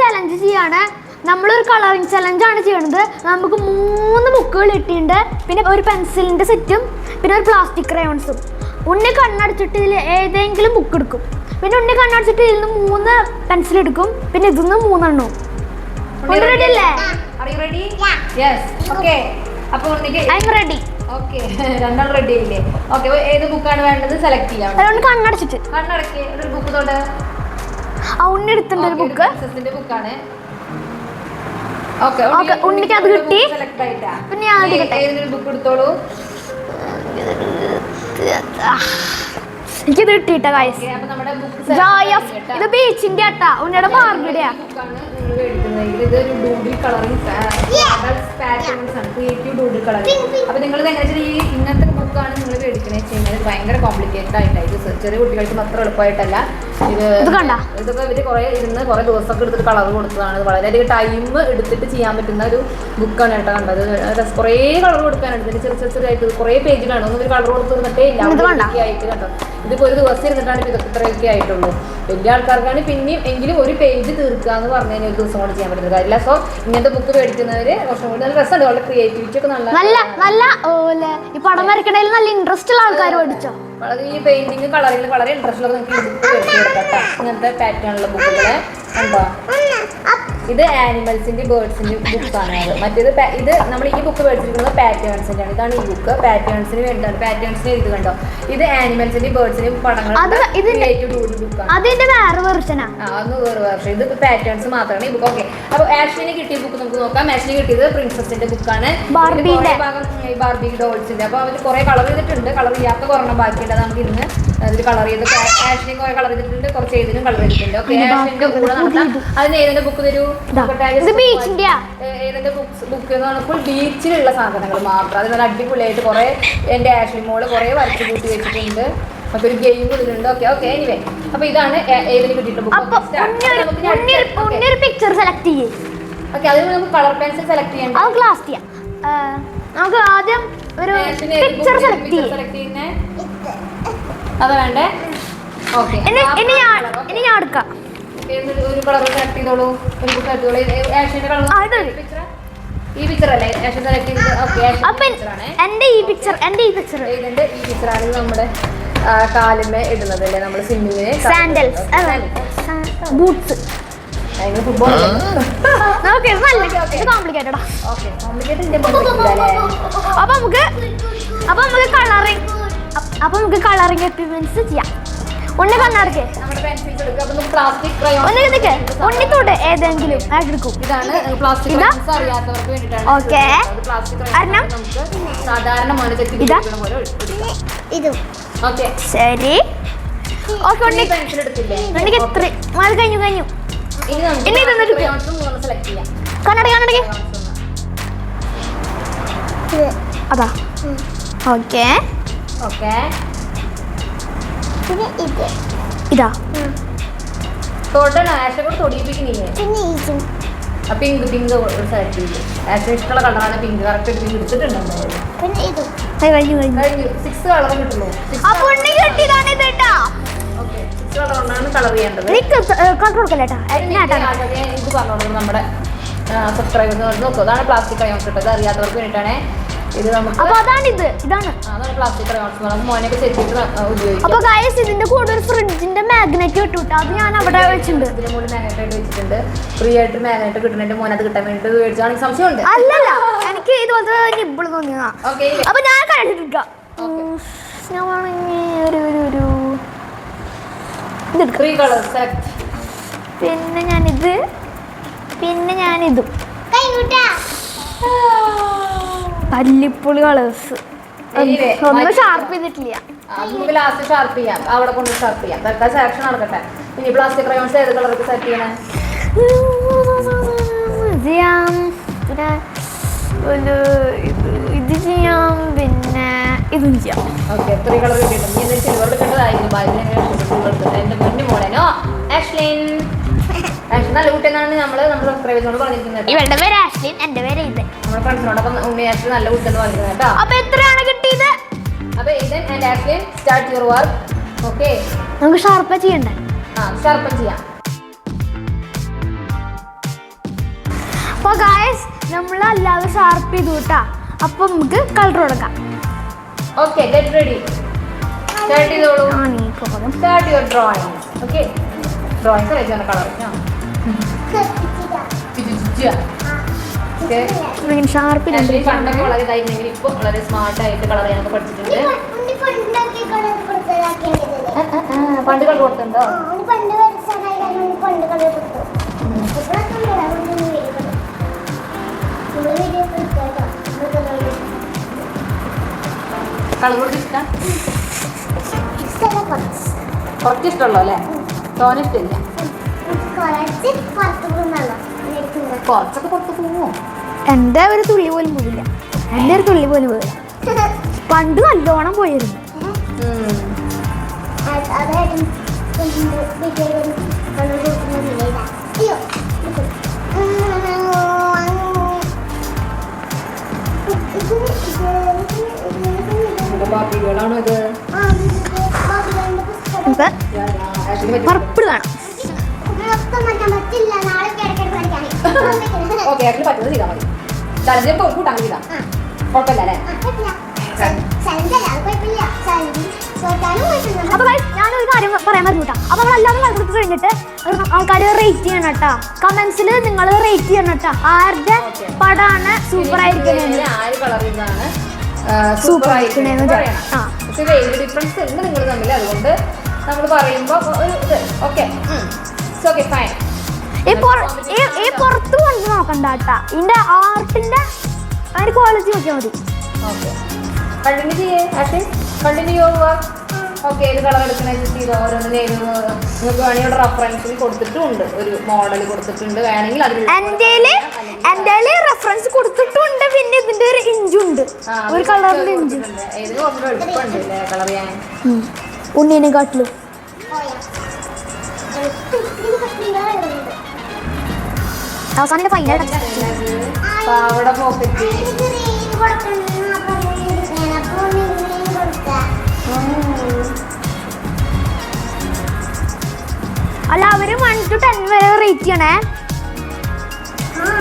Challenge ചെയ്യാണ്. നമ്മളൊരു colouring ചലഞ്ചാണ് ചെയ്യണത്. നമുക്ക് 3 ബുക്കുകൾ ഇട്ടിട്ടുണ്ട്, പിന്നെ ഒരു പെൻസിലിൻ്റെ സെറ്റും പിന്നെ ഒരു പ്ലാസ്റ്റിക് ക്രയോൺസും. ഉണ്ണി കണ്ണടച്ചിട്ട് ഇതിൽ ഏതെങ്കിലും ബുക്ക് എടുക്കും. പിന്നെ ഉണ്ണി കണ്ണടച്ചിട്ട് ഇതിൽ നിന്ന് 3 പെൻസിൽ എടുക്കും, പിന്നെ ഇതിൽ നിന്ന് 3 എണ്ണവും. റെഡി അല്ലേ? രണ്ടാൾ റെഡി ആയില്ലേ? ഓക്കെ, ഏത് ബുക്കാണ് വേണ്ടത് സെലക്ട് ചെയ്യാം. കണ്ണടച്ചിട്ട് കണ്ണടക്കി ഒരു ബുക്ക് തൊട്ട് ഉണ്ണി എടുത്തിട്ടുണ്ട് ഒരു ബുക്ക്. ബുക്കാണ്. ഉണ്ണിക്ക് അത് കിട്ടി. പിന്നെ ഞാൻ ഏതൊരു ബുക്ക് എടുത്തോളൂ. എനിക്കിത് കിട്ടിയിട്ടാ ഗൈസ്. ഇത് ബീച്ചിന്റെ ആട്ടാ, ഉണ്ണിയുടെ ബാർബിയുടെയാ. ഇതൊരു ഡൂഡിൽ കളറിംഗ് പാറ്റേൺസ് ആണ്, ക്രിയേറ്റീവ് ഡൂഡിൽ കളറിംഗ്. അപ്പൊ നിങ്ങൾ എങ്ങനെ ഈ ഇങ്ങനത്തെ ബുക്കാണ് നിങ്ങൾ മേടിക്കണേ ചെയ്യുന്നത്. ഇത് ഭയങ്കര കോംപ്ലിക്കേറ്റഡ് ആയിട്ടാണ്. ഇത് ചെറിയ കുട്ടികൾക്ക് മാത്രം എളുപ്പമായിട്ടല്ല. ഇതൊക്കെ ഇവര് കുറെ ദിവസമൊക്കെ എടുത്തിട്ട് കളർ കൊടുത്തതാണ്. ഇത് വളരെയധികം ടൈം എടുത്തിട്ട് ചെയ്യാൻ പറ്റുന്ന ഒരു ബുക്കാണ് കേട്ടോ. കണ്ടത് കുറേ കളർ കൊടുക്കാനുണ്ട്. ഇതിന് ചെറിയായിട്ട് കുറേ പേജിലാണ്. ഒന്നും ഒരു കളർ കൊടുത്ത് തന്നിട്ടേ ഇല്ല ആയിട്ട് കണ്ടോ. ഇതിപ്പോ ഒരു ദിവസം ഇരുന്നിട്ടാണ് ഇതൊക്കെ ഇത്രയൊക്കെ ആയിട്ടുള്ളൂ. വലിയ ആൾക്കാർക്കാണ് പിന്നെയും എങ്കിലും ഒരു പേജ് തീർക്കുക എന്ന് പറഞ്ഞു കഴിഞ്ഞാൽ ഒരു ദിവസം കൊണ്ട് ചെയ്യാൻ പറ്റുന്ന കാര്യമില്ല. സോ ഇങ്ങനത്തെ ബുക്ക് മേടിക്കുന്നവര് കുറച്ചും കൂടി നല്ല രസമുണ്ട്. വളരെ ക്രിയേറ്റിവിറ്റി ഒക്കെ നല്ല ഈ പടം വരയ്ക്കണേൽ നല്ല ഇൻട്രസ്റ്റ് ഉള്ള ആൾക്കാർ മേടിച്ചോ. വളരെ ഈ പെയിന്റിങ് കളറിൽ വളരെ ഇൻട്രസ്റ്റ് ഉള്ള നിങ്ങൾക്ക് ഈ ബുക്ക് മേടിച്ചു കൊടുക്കാം. ഇങ്ങനത്തെ പാറ്റേണുള്ള ബുക്കുകളെ കണ്ടോ. ഇത് ആനിമൽസിന്റെ ബേർഡ്സിന്റെ ബുക്കാണ്. മറ്റേത് ഇത് നമ്മൾ ഈ ബുക്ക് മേടിച്ചിരിക്കുന്നത് പാറ്റേൺസിന്റെ ആണ്. ഇതാണ് ഈ ബുക്ക് പാറ്റേൺസിന് വേണ്ടിയാണ്. പാറ്റേൺസിന് ഇത് കണ്ടോ. ഇത് ആനിമൽസിന്റെ ബേർഡ്സിന്റെ പടങ്ങൾ ബുക്കാണ്. അതിന്റെ വേറെ വെർഷനാ. വേറെ വെർഷൻ. ഇത് പാറ്റേൺസ് മാത്രമാണ് ഈ ബുക്ക്. ഓക്കെ, അപ്പൊ ആഷ്ലിന് കിട്ടിയ ബുക്ക് നമുക്ക് നോക്കാം. ആഷ്ലിന് കിട്ടിയത് പ്രിൻസസിന്റെ ബുക്കാണ്. ബാർബി ഡോൾസിന്റെ. അപ്പൊ അവര് കുറെ കളർ ചെയ്തിട്ടുണ്ട്. കളർ ചെയ്യാത്ത കുറഞ്ഞ ബാക്കിയുണ്ട്. അത് നമുക്ക് ഇന്ന് അതിൽ കളർ ചെയ്ത് ആഷ്ലിന് കുറെ കളർ ചെയ്തിട്ടുണ്ട്, കുറച്ച് ഏതിനും കളർ ചെയ്തിട്ടുണ്ട്. ഓക്കെ, ആഷ്ലിന്റെ കൂടെ നടത്താം. അതിന് ഏതിന്റെ ബുക്ക് തരൂ. ഏതിന്റെ ബുക്ക് എന്ന് പറഞ്ഞപ്പോൾ ബീച്ചിലുള്ള സാധനങ്ങൾ മാത്രം. അത് നല്ല അടിപൊളിയായിട്ട് കുറെ എന്റെ ആഷ്ലി മോള് കുറെ വരച്ച് കൂട്ടി വെച്ചിട്ടുണ്ട്. അപ്പൊ ഒരു ഗെയിം കൊടുക്കുന്നുണ്ട്. ഓക്കെ എനിവേ, അപ്പൊ ഇതാണ് ഏതിന് കിട്ടിയിട്ടുള്ള പിക്ചർ സെലക്ട് ചെയ്യേ. ഓക്കെ, അതിന് നമുക്ക് കളർ പെൻസിൽ സെലക്ട് ചെയ്യാം. നമുക്ക് ആദ്യം ഒരു പിക്ചർ സെലക്ട് ചെയ്യുന്നേ. അതാ വേണ്ടേ? ഓക്കെ, ഇനി ഞാൻ എടുക്കാം. ഒരു കളർ സെലക്ട് ചെയ്തോളൂ. ഒരു ബുക്ക് എടുത്തോളൂ. ആഷ്ലിന്റെ കളർ ഈ പിക്ചർ അല്ലേ ആഷ്ലി സെലക്ട് ചെയ്തത്? ഓക്കെ, എന്റെ ഈ പിക്ചർ ഇതിന്റെ ഈ പിക്ചറാണ് നമ്മുടെ കാലിന്മേ ഇടുന്നത് അല്ലേ നമ്മൾ സ്വിമ്മിങ്ങിന്. Sandals, boots. ഫുട്ബോൾ കോംപ്ലിക്കേറ്റഡാ. അപ്പൊ നമുക്ക് കളറിംഗ് എക്യുപ്മെന്റ്സ് ചെയ്യാം. ഉണ്ണി കണ്ണടക്കേ ഉണ്ണിത്തോട്ട് ഏതെങ്കിലും എടുക്കും. ഇതാണ് പ്ലാസ്റ്റിക്. അറിയാത്തവർക്ക് വേണ്ടിയിട്ടാണ്. ഓക്കെ, ശരി. ഓക്കെ, ഉണ്ണിക്ക് എത്ര അത് കഴിഞ്ഞു. കണ്ണടക്കേ അതാ. ഓക്കെ ഇതാ തൊടണം. ആഷെ കൂടെ തൊടിയിപ്പിക്കുന്നില്ലേ? പിങ്ക് സെലക്ട് ചെയ്തു. ആഷെ ഇഷ്ടമുള്ള കളറാണ് പിങ്ക്. കറക്റ്റ് പിങ്ക് എടുത്തിട്ടുണ്ടോ? കഴിഞ്ഞു. 6 കളർ കിട്ടുള്ളൂ. 6 കളറാണ് കളർ ചെയ്യേണ്ടത്. ഇത് പറഞ്ഞോളൂ നമ്മുടെ സബ്സ്ക്രൈബേഴ്സ് നോക്കൂ. അതാണ് പ്ലാസ്റ്റിക് ക്രയോൺസ് കിട്ടുന്നത്. അറിയാത്തവർക്ക് വേണ്ടിയിട്ടാണ് ഇത്. നമുക്ക് ഇതാണ് പ്ലാസ്റ്റിക് ക്രയോൺസ് മോനൊക്കെ സെറ്റിട്ട് ഉപയോഗിക്കും. അപ്പൊ ഗൈസ് ഇതിന്റെ കൂടെ ഒരു ഫ്രിഡ്ജിന്റെ മാഗ്നറ്റ് കിട്ടും. അത് ഞാൻ അവിടെ വെച്ചിട്ടുണ്ട്. ഇതിന്റെ മുകളിൽ മാഗ്നറ്റ് ആയിട്ട് വെച്ചിട്ടുണ്ട്. ഫ്രീ ആയിട്ട് മാഗ്നറ്റ് കിട്ടുന്നതിന്റെ മോനെ അത് കിട്ടാൻ വേണ്ടിട്ട് മേടിച്ചാണെങ്കിൽ സംശയമുണ്ട്. അല്ലല്ല, എനിക്ക് ഇതുപോലത്തെ നിബിൾ തോന്നിയതാ. അപ്പൊ ഞാൻ കഴിച്ചിട്ടിരിക്കാം. പിന്നെ ഞാനിതും തല്ലിപ്പൊളി കളേഴ്സ് ഒന്നും ഷാർപ്പ് ചെയ്തിട്ടില്ല. ലാസ്റ്റ് ഷാർപ്പ് ചെയ്യാം. അവിടെ കൊണ്ട് ഷാർപ്പ് ചെയ്യാം. തൽക്കാലം സെലക്ഷൻ നടക്കട്ടെ. ഇനി പ്ലാസ്റ്റിക് ക്രയോൺസ് ഏത് കളർക്ക് സെറ്റ് ചെയ്യണേ? ഇത് ചെയ്യാം, പിന്നെ ഇതും ചെയ്യാം. ഓക്കെ, 3 കളർ കിട്ടിയിട്ടുണ്ട്. ഇനി സിൽവർ എടുക്കേണ്ടതായിരുന്നു. എന്റെ മുന്നേ മോളേനോ ആഷ്ലിൻ. നല്ല കുട്ടിയെന്നാണ് നമ്മുടെ സബ്സ്ക്രൈബേഴ്സിനോട് പറഞ്ഞിരിക്കുന്നത്. ഇവളുടെ പേര് ആഷ്ലിൻ, എന്റെ പേര് ഇത്. നമ്മുടെ ഫ്രണ്ട്സിനോടൊപ്പം ഉണ്ണി ആഷ്ലിൻ നല്ല കുട്ടിയെന്ന് പറഞ്ഞിരുന്നത് കേട്ടോ. അപ്പൊ എത്രയാണ് കിട്ടിയത്? അപ്പൊ Eden and Ashlin start your work. Okay, നമുക്ക് ഷാർപ്പ് ചെയ്യണ്ടേ? ഷാർപ്പൻ ചെയ്യാം. അപ്പോൾ ഗായ്സ് നമ്മൾ അല്ലാതെ ഷാർപ്പ് ചെയ്തു കേട്ടാ. അപ്പൊ നമുക്ക് കളർ കൊടുക്കാം. Okay, get ready. സ്റ്റാർട്ട് ചെയ്തോളൂ. Start your drawing. Okay, drawing colour sharp പണ്ടൊക്കെ വളരെ ഇതായിരുന്നെങ്കിൽ ഇപ്പൊ വളരെ സ്മാർട്ട് ആയിട്ട് കളർ ചെയ്യാനൊക്കെ പഠിച്ചിട്ടുണ്ട്. പണ്ട് കളർ കൊടുത്തിട്ടുണ്ടോ? കളർ കൊടുത്ത് ഇഷ്ടം? കുറച്ച് ഇഷ്ടമുള്ളൂ അല്ലേ? തോനെ ഇഷ്ടമില്ല. കുറച്ചൊക്കെ പുറത്ത് പോവോ? എൻ്റെ ഒരു തുള്ളി പോലും പോയില്ല. എൻ്റെ ഒരു തുള്ളി പോലും പോയില്ല. പണ്ട് നല്ലോണം പോയിരുന്നു. ബാക്കികളാണോ ഇത്? പർപ്പിൾ വേണം. ഓക്കെ, അതിൽ പറ്റുന്നത് ചെയ്താൽ മതി. ചലഞ്ച് കൂട്ടാൻ ചെയ്താ കുഴപ്പമില്ല അല്ലേ? അപ്പൊ ഞാനൊരു കാര്യം പറയാൻ പറഞ്ഞു കേട്ടോ. അപ്പൊ നമ്മളെല്ലാവരും കളർ കൊടുത്ത് കഴിഞ്ഞിട്ട് ആൾക്കാർ റേറ്റ് ചെയ്യണം കേട്ടോ. കമന്റ്സിൽ നിങ്ങൾ റേറ്റ് ചെയ്യണം കേട്ടോ. ആരുടെ പടാണ് സൂപ്പർ ആയിരിക്കുന്നത്, ആര് കളർ ചെയ്യുന്നതാണ് സൂപ്പർ ആയിരിക്കണേന്ന് പറയണം. പക്ഷെ വലിയ ഡിഫറൻസ് ഉണ്ട് നിങ്ങൾ തമ്മിൽ. അതുകൊണ്ട് നമ്മൾ പറയുമ്പോൾ ഒരു ഇത് ഓക്കെ ഓക്കെ ഫൈൻ. ഈ പുറത്ത് കൊണ്ട് നോക്കണ്ട കേട്ടാ. ഇതിന്റെ ആർട്ടിന്റെ ആ ഒരു ക്വാളിറ്റി നോക്കിയാൽ മതി. ഓക്കെ, കണ്ടിന്യൂ ചെയ്യേ. കണ്ടിന്യൂ ചെയ്യുക. ഓക്കെ, ഏത് കളർ എടുക്കണേ ചെയ്ത് ഓരോന്നും നിങ്ങൾക്ക് വേണമെങ്കിൽ റെഫറൻസിൽ കൊടുത്തിട്ടുണ്ട്, ഒരു മോഡൽ കൊടുത്തിട്ടുണ്ട്. വേണമെങ്കിൽ എൻ്റെ റെഫറൻസ് കൊടുത്തിട്ടുണ്ട്. പിന്നെ ഇതിന്റെ ഒരു ഇഞ്ചുണ്ട്, ഒരു കളറിന്റെ ഇഞ്ച്. ഏത് കുറച്ചുകൂടെ എളുപ്പമുണ്ട് കളർ ചെയ്യാൻ ഉണ്ണീനെ കാട്ടിലും. അവസാനം ഫൈനൽ പാവട പോക്കറ്റ്. അല്ല, അവര് 1 to 10 വരെ റേറ്റ് ചെയ്യണേ.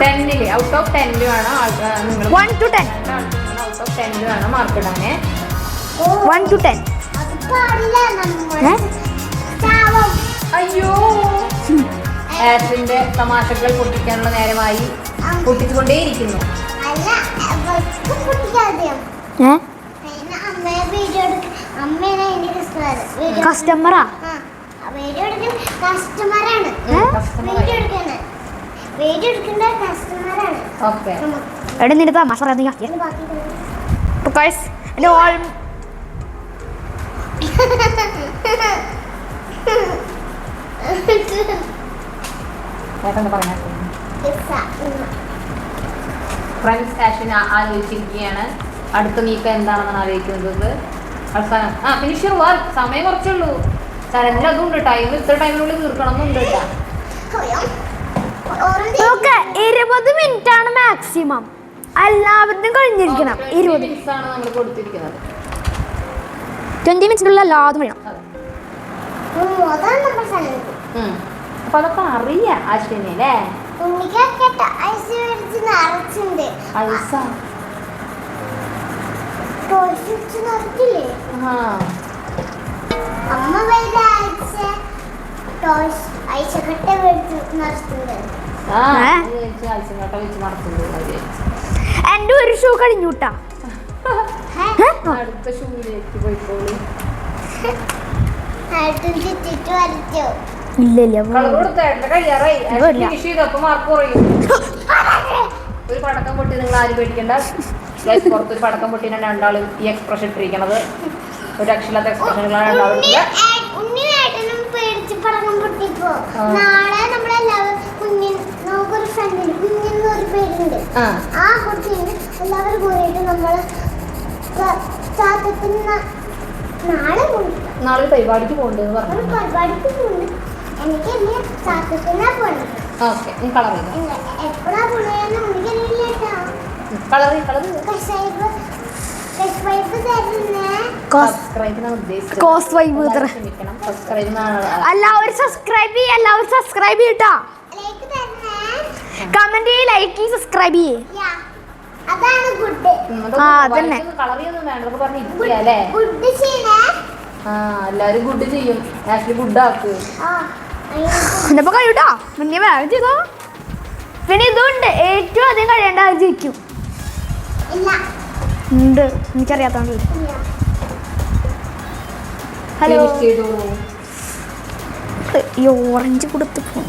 10 ഔട്ട് ഓഫ് 10 വേണം. 1 to 10 ഔട്ട് ഓഫ് 10 വേണം മാർക്ക് ഇടാനേ. 1 to 10. അയ്യോ, ആസിന്റെ തമാശകൾ പൊട്ടിക്കാനുള്ള നേരമായി. പൊട്ടിച്ചുകൊണ്ടേയിരിക്കുന്നു. കസ്റ്റമറാ? എവിടെ നിന്റെ തമാശ ഫ്രണ്ട്സ് ആഷൻ ആലോചിച്ചിരിക്കുകയാണ് അടുത്ത നീക്കം എന്താണെന്നാണ് ആലോചിക്കുന്നത്. അവസാനം ഫിനിഷർ വർക്ക്. സമയം കുറച്ചുള്ളൂ. ചലഞ്ചിൽ അതുണ്ട്. ടൈം ഇത്ര ടൈമിനുള്ളിൽ തീർക്കണമെന്നുണ്ട് കേട്ടോ. 20 മിനിറ്റ് ആണ് മാക്സിമം. എല്ലാവരുടെയും കഴിഞ്ഞിരിക്കണം. 20 മിനിറ്റ്സ് ആണ് നമ്മൾ കൊടുത്തിരിക്കുന്നത്. 20 മിനിറ്റിനുള്ള എല്ലാതും വേണം. അപ്പൊ അതൊക്കെ അറിയാം ആശ്വിനെ അല്ലേ? എന്റെ ഒരു ഷൂ കഴിഞ്ഞുട്ടാ. അടുത്ത ഷൂയിലേക്ക് പോയിക്കോളൂ. ഇല്ല ഒരു പടക്കം പൊട്ടി നിങ്ങൾ ആരും പേടിക്കണ്ട. പുറത്തൊരു പടക്കം പൊട്ടി രണ്ടാളും ഈ എക്സ്പ്രഷൻ ഇട്ടിരിക്കണത് ഒരു അക്ഷരത്തെ എക്സ്പ്രഷനുകളാണ് രണ്ടാളും. നാളെ നമ്മളെല്ലാവരും നമുക്കൊരു ഫ്രണ്ടിന് കുഞ്ഞെന്നൊരു പേരുണ്ട്. ആ കുട്ടീന് എല്ലാവരും കൂടിയിട്ട് നമ്മള് നാളെ പരിപാടിക്ക് പോകണ്ടെന്ന് പറഞ്ഞു. പരിപാടിക്ക് പോകുന്നുണ്ട്. എനിക്ക് ചാത്തത്തിനാ പോകണ്ടത്. ഓക്കെ, നീ കളർ എപ്പോഴാ പോണെന്ന് എനിക്കറിയില്ല. എല്ലാവരും സബ്സ്ക്രൈബ് ചെയ്യട്ടാ. കമന്റ് ചെയ്യ്, ലൈക്ക് ചെയ്യ്, സബ്സ്ക്രൈബ് ചെയ്യ്. Yeah. അതാണ് ഗുഡ്. അതന്നെ. കളർ ചെയ്യൊന്നും വേണ്ടതൊക്കെ പറഞ്ഞിരിക്കുക അല്ലേ? ഗുഡ് ചെയ്യണേ. ആ എല്ലാരും ഗുഡ് ചെയ്യും. ആക്ച്വലി ഗുഡ് ആക്ക്. ആ. എന്നപ്പോ കഴിയൂട്ടോ, മുന്നേ വേറെ ചെയ്തോ. പിന്നെ ഇതുണ്ട്, ഏറ്റവും അധികം കഴിയേണ്ട അത് ജയിക്കും. ഇല്ല. ഉണ്ട്, എനിക്കറിയാത്തോണ്ടല്ലേ. ഇല്ല. ഹലോ, Finish ചെയ്തോളൂ. ഈ ഓറഞ്ച് കൊടുത്ത് പോ.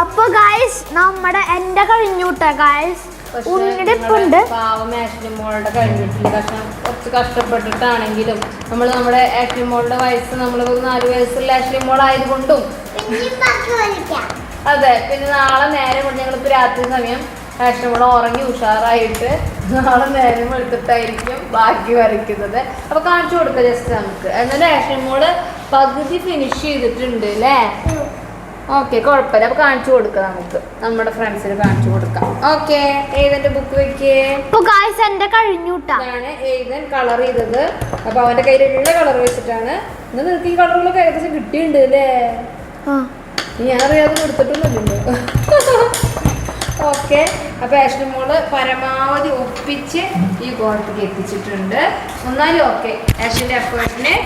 അപ്പൊ ഗായ്സ് നമ്മുടെ എന്റെ കഴിഞ്ഞൂട്ടെ ഗായ്സ്. പക്ഷേ ഉണ്ണിയുടെ ഇപ്പുണ്ട്. പാവം ആഷ്ലി മോളുടെ കഴിഞ്ഞിട്ടില്ല. പക്ഷെ കുറച്ച് കഷ്ടപ്പെട്ടിട്ടാണെങ്കിലും നമ്മുടെ ആഷ്ലി മോളുടെ വയസ്സ് നമ്മൾ 4 വയസ്സുള്ള ആഷ്ലി മോളായതുകൊണ്ടും പിന്നെയും ബാക്കി വലിക്കാം. അതെ, പിന്നെ നാളെ നേരം കൊണ്ട് ഞങ്ങളിപ്പോൾ രാത്രി സമയം ആഷ്ലി മോള് ഉറങ്ങി ഉഷാറായിട്ട് നാളെ നേരം എടുത്തിട്ടായിരിക്കും ബാക്കി വരയ്ക്കുന്നത്. അപ്പൊ കാണിച്ചു കൊടുക്കാം ജസ്റ്റ് നമുക്ക്. എന്നാലും ആഷ്ലി മോള് പകുതി ഫിനിഷ് ചെയ്തിട്ടുണ്ട് അല്ലേ? ഓക്കെ, കുഴപ്പമില്ല. അപ്പൊ കാണിച്ചു കൊടുക്കാം നമുക്ക്, നമ്മുടെ ഫ്രണ്ട്സിന് കാണിച്ചു കൊടുക്കാം. ഓക്കെ, ഏതെന്റെ ബുക്ക് വെക്കേ. അപ്പൊ ഗായ്സ് എന്റെ കഴിഞ്ഞൂട്ടാ. ഇതാണ് ഏതൻ കളർ ചെയ്തത്. അപ്പൊ അവന്റെ കയ്യിലുള്ള കളർ വെച്ചിട്ടാണ്. ഇന്ന് നിനക്ക് ഈ കളറുകളൊക്കെ ഏകദേശം കിട്ടിയിട്ടുണ്ട് അല്ലേ? ഞാൻ അറിയാതെ കൊടുത്തിട്ടൊന്നുമില്ലല്ലോ. ഓക്കെ, അപ്പൊ ആഷ്ലി മോള് പരമാവധി ഒപ്പിച്ച് ഈ ഗോൾപ്പിക്ക് എത്തിച്ചിട്ടുണ്ട്. എന്നാലും ഓക്കെ, ആഷ്ലിന്റെ എഫേർട്ടിനെ